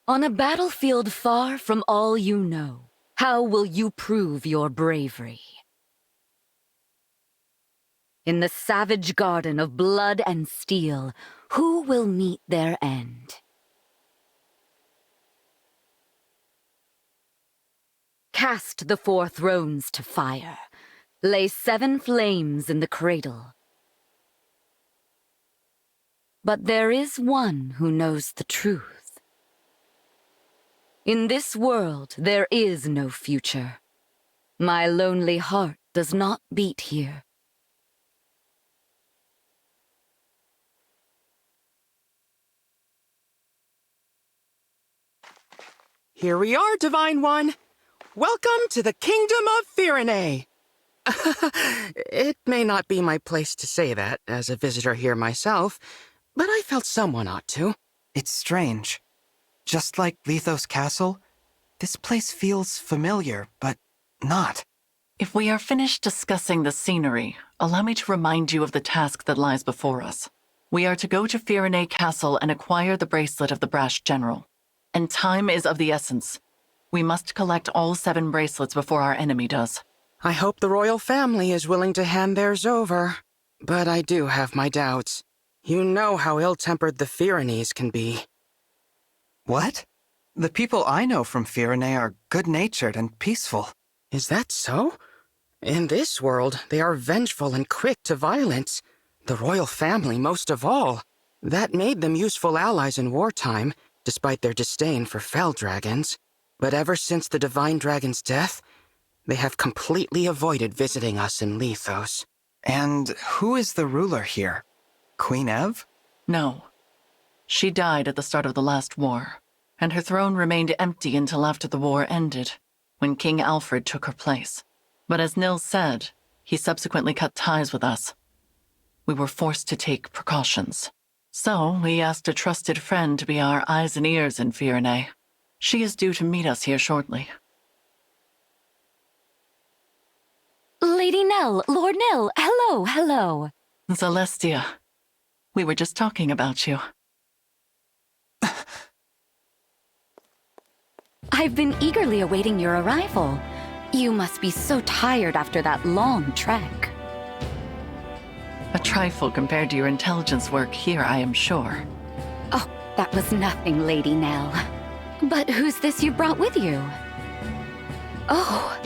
On a battlefield far from all you know, how will you prove your bravery? In the savage garden of blood and steel, who will meet their end? Cast the 4 thrones to fire. Lay 7 flames in the cradle. But there is one who knows the truth. In this world, there is no future. My lonely heart does not beat here. Here we are, Divine One. Welcome to the Kingdom of Firene. It may not be my place to say that, as a visitor here myself, but I felt someone ought to. It's strange. Just like Lethos Castle, this place feels familiar, but not. If we are finished discussing the scenery, allow me to remind you of the task that lies before us. We are to go to Firene Castle and acquire the bracelet of the Brash General. And time is of the essence. We must collect all 7 bracelets before our enemy does. I hope the royal family is willing to hand theirs over. But I do have my doubts. You know how ill-tempered the Firenes can be. What? The people I know from Firene are good-natured and peaceful. Is that so? In this world, they are vengeful and quick to violence. The royal family most of all. That made them useful allies in wartime, despite their disdain for fell dragons. But ever since the Divine Dragon's death, they have completely avoided visiting us in Lethos. And who is the ruler here? Queen Ev? No. She died at the start of the last war, and her throne remained empty until after the war ended, when King Alfred took her place. But as Nil said, he subsequently cut ties with us. We were forced to take precautions. So we asked a trusted friend to be our eyes and ears in Firene. She is due to meet us here shortly. Lady Nell, Lord Nil, hello, hello. Celestia, we were just talking about you. I've been eagerly awaiting your arrival. You must be so tired after that long trek. A trifle compared to your intelligence work here, I am sure. Oh, that was nothing, Lady Nell. But who's this you brought with you? Oh,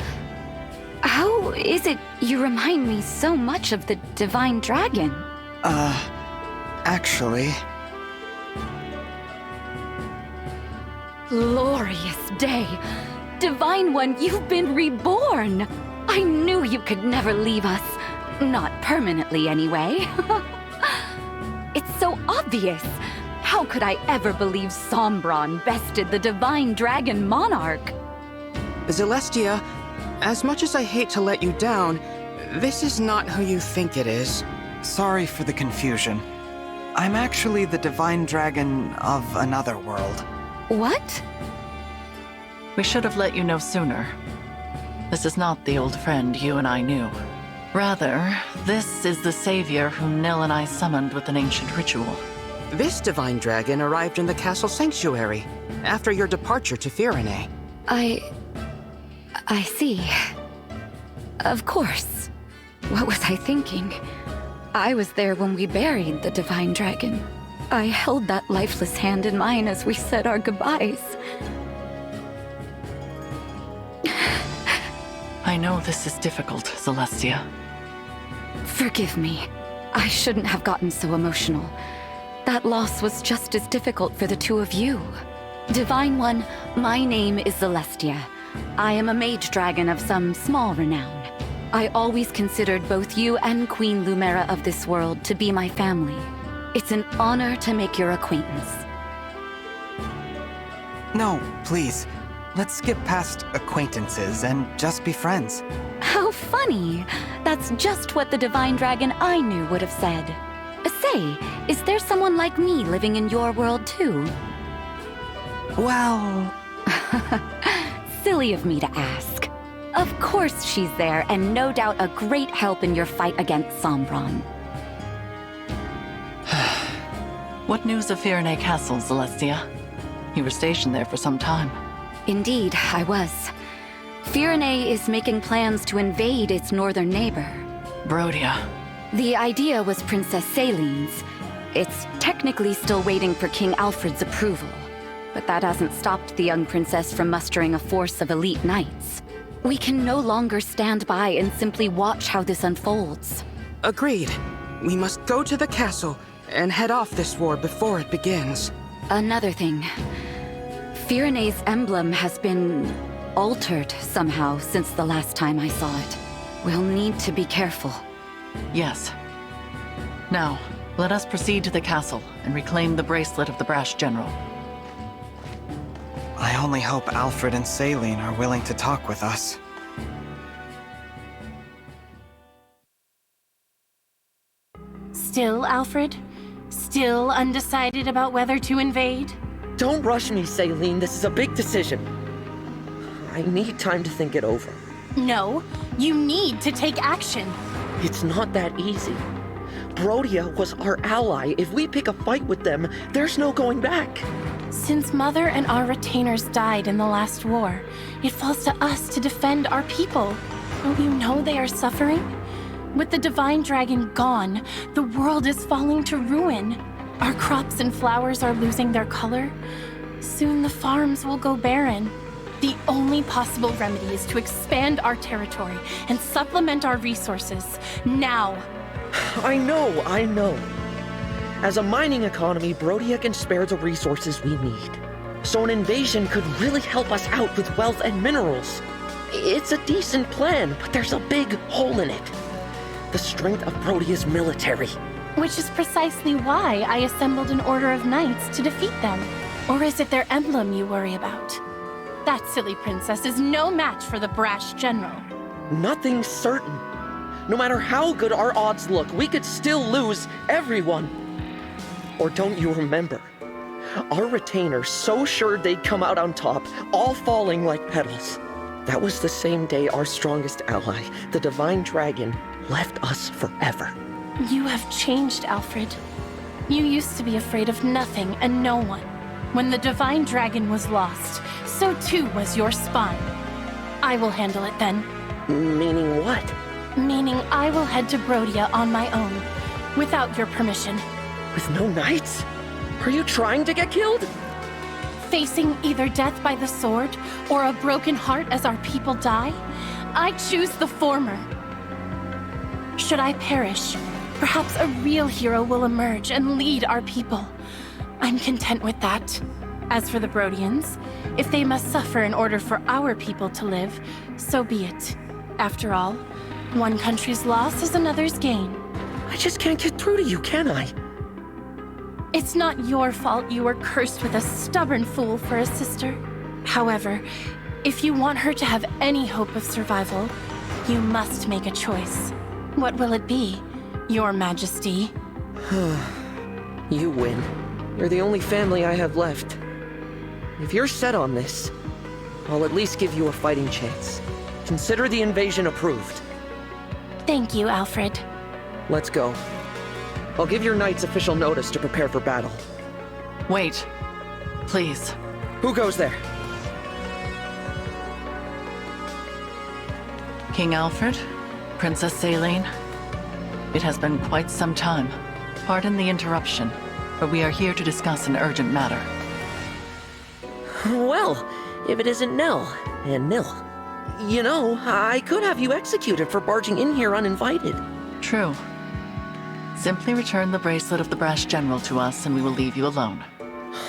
how is it you remind me so much of the Divine Dragon? Actually... Glorious day! Divine One, you've been reborn! I knew you could never leave us. Not permanently, anyway. It's so obvious. How could I ever believe Sombron bested the Divine Dragon Monarch? Celestia, as much as I hate to let you down, this is not who you think it is. Sorry for the confusion. I'm actually the Divine Dragon of another world. What? We should have let you know sooner. This is not the old friend you and I knew. Rather, this is the savior whom Nil and I summoned with an ancient ritual. This Divine Dragon arrived in the castle sanctuary after your departure to Firene. I see. Of course. What was I thinking? I was there when we buried the Divine Dragon. I held that lifeless hand in mine as we said our goodbyes. I know this is difficult, Celestia. Forgive me. I shouldn't have gotten so emotional. That loss was just as difficult for the two of you. Divine One, my name is Celestia. I am a mage dragon of some small renown. I always considered both you and Queen Lumera of this world to be my family. It's an honor to make your acquaintance. No, please. Let's skip past acquaintances and just be friends. How funny! That's just what the Divine Dragon I knew would have said. Say, is there someone like me living in your world too? Well... Silly of me to ask. Of course she's there, and no doubt a great help in your fight against Sombron. What news of Firene Castle, Celestia? You were stationed there for some time. Indeed, I was. Firene is making plans to invade its northern neighbor. Brodia. The idea was Princess Celine's. It's technically still waiting for King Alfred's approval, but that hasn't stopped the young princess from mustering a force of elite knights. We can no longer stand by and simply watch how this unfolds. Agreed. We must go to the castle and head off this war before it begins. Another thing. Firene's emblem has been altered somehow since the last time I saw it. We'll need to be careful. Yes. Now, let us proceed to the castle and reclaim the bracelet of the brash general. I only hope Alfred and Celine are willing to talk with us. Still, Alfred? Still undecided about whether to invade? Don't rush me, Celine. This is a big decision. I need time to think it over. No, you need to take action. It's not that easy. Brodia was our ally. If we pick a fight with them, there's no going back. Since Mother and our retainers died in the last war, it falls to us to defend our people. Don't you know they are suffering? With the Divine Dragon gone, the world is falling to ruin. Our crops and flowers are losing their color. Soon the farms will go barren. The only possible remedy is to expand our territory and supplement our resources, now. I know. As a mining economy, Brodia can spare the resources we need. So an invasion could really help us out with wealth and minerals. It's a decent plan, but there's a big hole in it. The strength of Brodia's military. Which is precisely why I assembled an order of knights to defeat them. Or is it their emblem you worry about? That silly princess is no match for the brash general. Nothing's certain. No matter how good our odds look, we could still lose everyone. Or don't you remember? Our retainers so sure they'd come out on top, all falling like petals. That was the same day our strongest ally, the Divine Dragon, left us forever. You have changed, Alfred. You used to be afraid of nothing and no one. When the Divine Dragon was lost, so too was your spine. I will handle it then. Meaning what? Meaning I will head to Brodia on my own, without your permission. With no knights? Are you trying to get killed? Facing either death by the sword, or a broken heart as our people die, I choose the former. Should I perish, perhaps a real hero will emerge and lead our people. I'm content with that. As for the Brodians, if they must suffer in order for our people to live, so be it. After all, one country's loss is another's gain. I just can't get through to you, can I? It's not your fault you were cursed with a stubborn fool for a sister. However, if you want her to have any hope of survival, you must make a choice. What will it be, Your Majesty? You win. You're the only family I have left. If you're set on this, I'll at least give you a fighting chance. Consider the invasion approved. Thank you, Alfred. Let's go. I'll give your knights official notice to prepare for battle. Wait. Please. Who goes there? King Alfred? Princess Celine? It has been quite some time. Pardon the interruption, but we are here to discuss an urgent matter. Well, if it isn't Nell and Nil. You know, I could have you executed for barging in here uninvited. True. Simply return the bracelet of the brash general to us and we will leave you alone.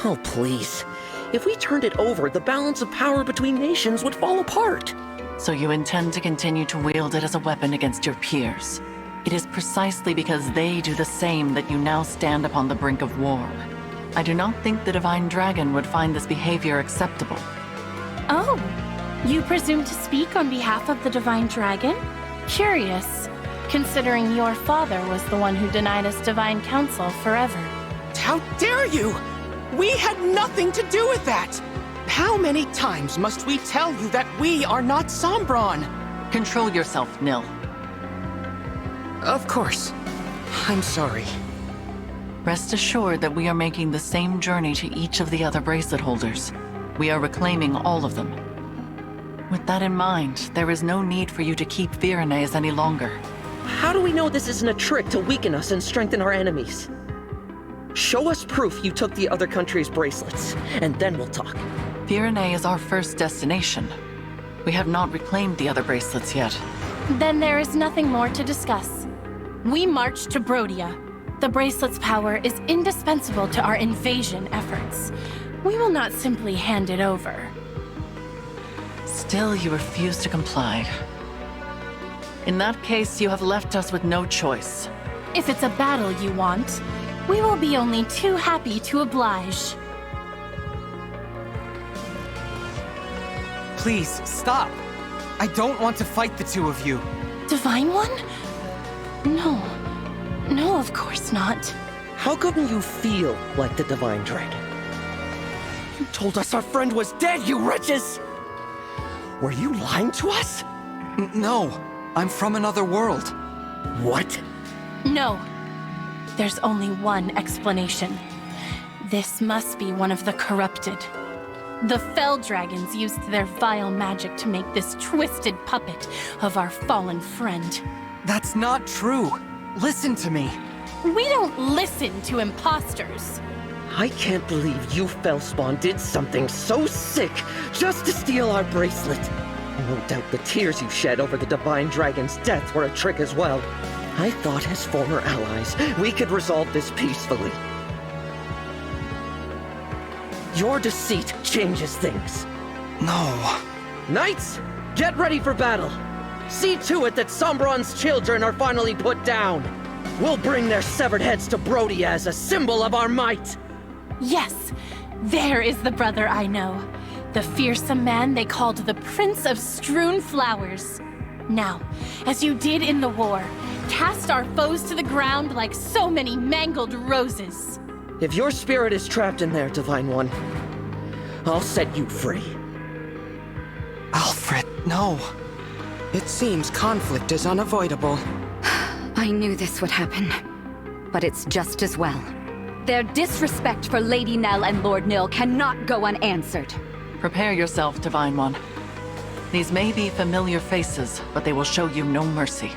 Oh, please. If we turned it over, the balance of power between nations would fall apart. So you intend to continue to wield it as a weapon against your peers. It is precisely because they do the same that you now stand upon the brink of war. I do not think the Divine Dragon would find this behavior acceptable. Oh, you presume to speak on behalf of the Divine Dragon? Curious, considering your father was the one who denied us Divine Counsel forever. How dare you! We had nothing to do with that! How many times must we tell you that we are not Sombron? Control yourself, Nil. Of course. I'm sorry. Rest assured that we are making the same journey to each of the other bracelet holders. We are reclaiming all of them. With that in mind, there is no need for you to keep Firene any longer. How do we know this isn't a trick to weaken us and strengthen our enemies? Show us proof you took the other country's bracelets, and then we'll talk. Firene is our first destination. We have not reclaimed the other bracelets yet. Then there is nothing more to discuss. We march to Brodia. The bracelet's power is indispensable to our invasion efforts. We will not simply hand it over. Still, you refuse to comply. In that case, you have left us with no choice. If it's a battle you want, we will be only too happy to oblige. Please, stop! I don't want to fight the two of you. Divine One? No. No, of course not. How come you feel like the Divine Dragon? You told us our friend was dead, you wretches! Were you lying to us? No, I'm from another world. What? No. There's only one explanation. This must be one of the corrupted. The Fell Dragons used their vile magic to make this twisted puppet of our fallen friend. That's not true. Listen to me. We don't listen to imposters. I can't believe you Fellspawn did something so sick just to steal our bracelet. No doubt the tears you shed over the Divine Dragon's death were a trick as well. I thought as former allies, we could resolve this peacefully. Your deceit changes things. No. Knights, get ready for battle. See to it that Sombron's children are finally put down. We'll bring their severed heads to Brodia as a symbol of our might. Yes, there is the brother I know. The fearsome man they called the Prince of Strewn Flowers. Now, as you did in the war, cast our foes to the ground like so many mangled roses. If your spirit is trapped in there, Divine One, I'll set you free. Alfred, no. It seems conflict is unavoidable. I knew this would happen, but it's just as well. Their disrespect for Lady Nell and Lord Nil cannot go unanswered. Prepare yourself, Divine One. These may be familiar faces, but they will show you no mercy.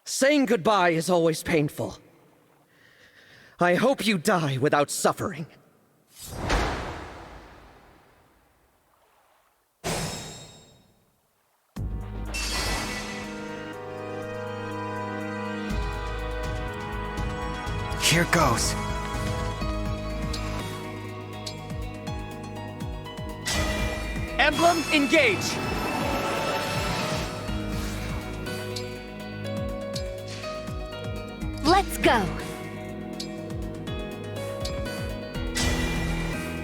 Saying goodbye is always painful. I hope you die without suffering. Here goes. Emblem, engage! Let's go!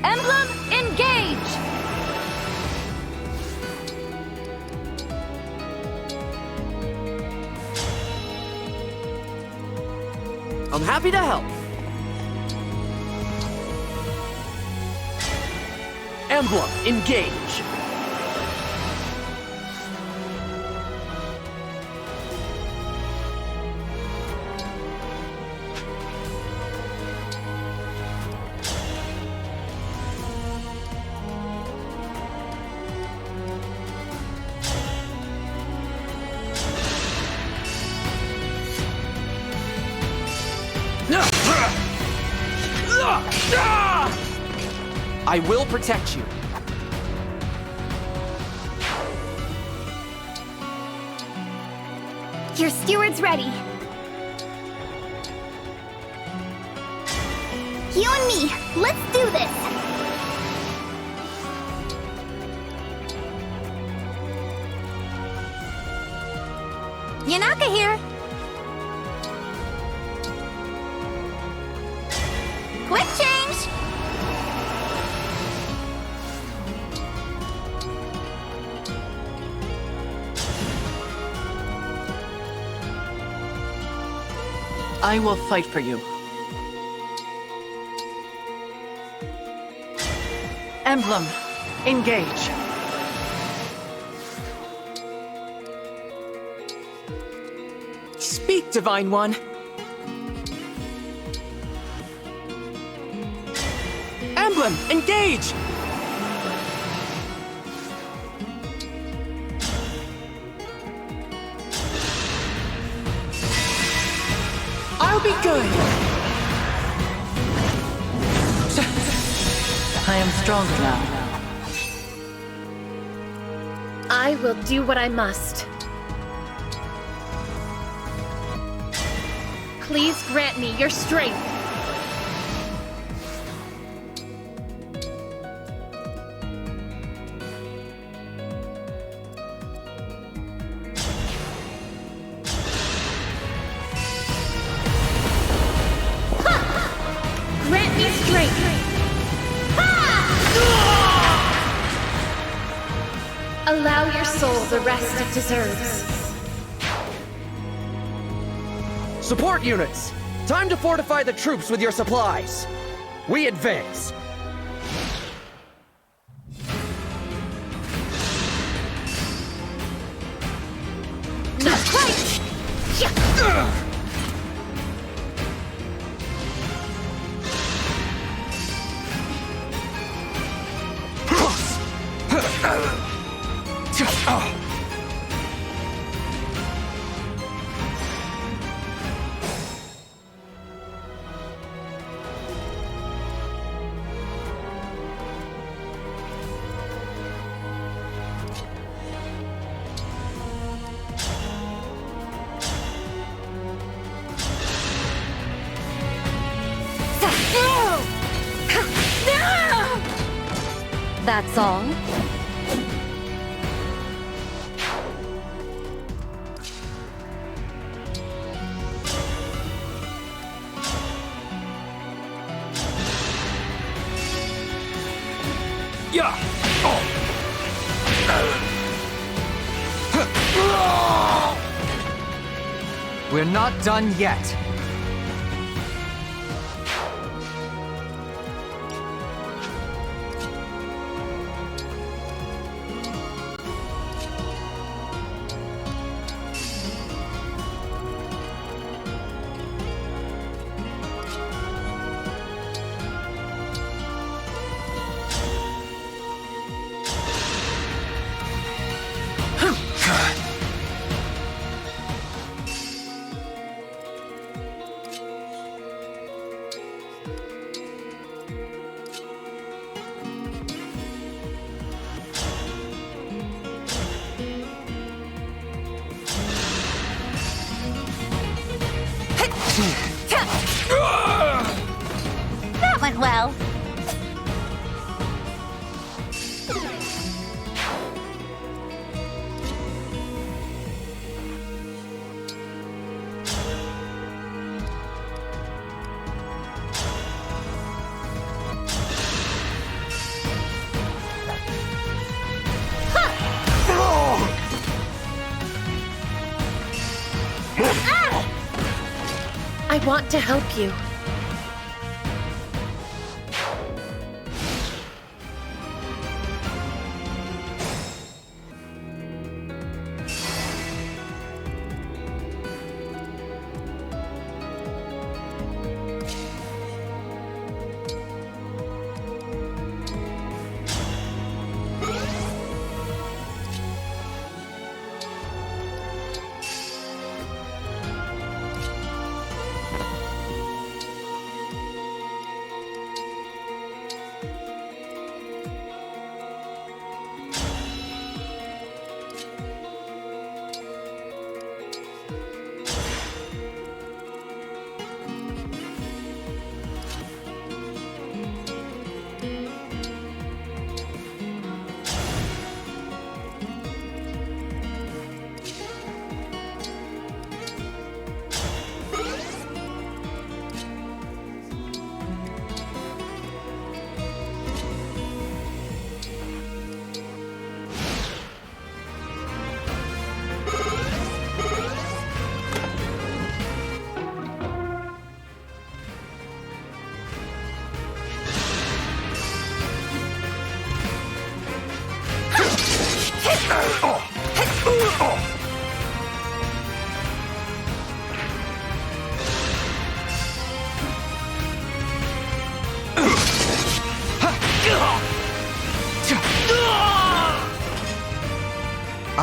Emblem, engage! I'm happy to help. Emblem, engage! I will protect you. Your steward's ready. You and me, let's do this! Yanaka here! Quick change! I will fight for you. Emblem, engage. Speak, Divine One. Emblem, engage! I'll be good. I am stronger now. I will do what I must. Please grant me your strength. Grant me strength. Allow your soul the rest it deserves. Support units! Time to fortify the troops with your supplies. We advance. Not quite! That's all? Yeah! We're not done yet. That went well. I want to help you.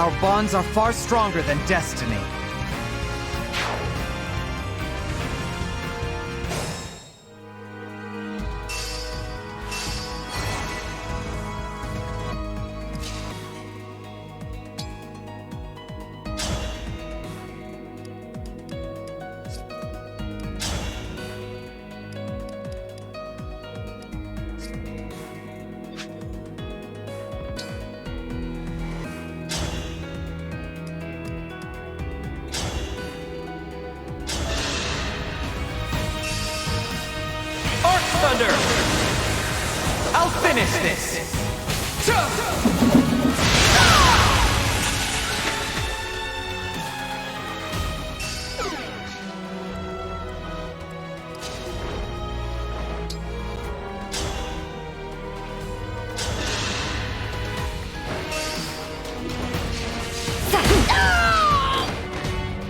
Our bonds are far stronger than destiny. Thunder! I'll finish this!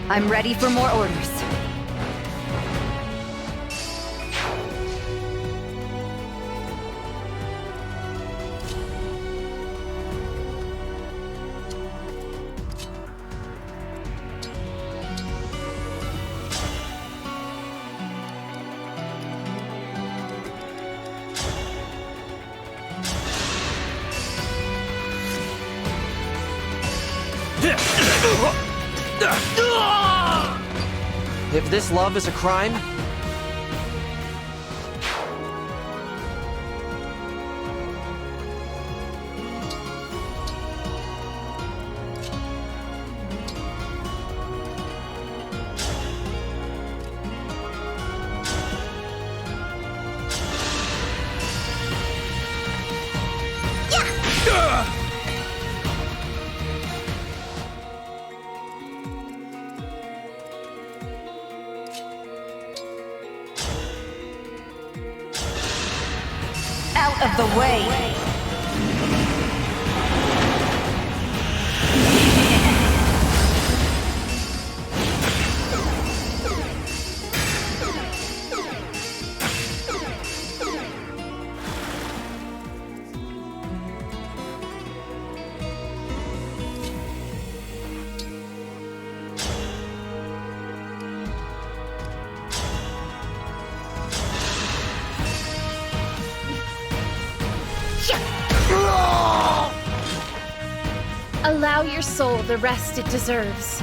I'm ready for more orders. If this love is a crime, Out of the way! Allow your soul the rest it deserves.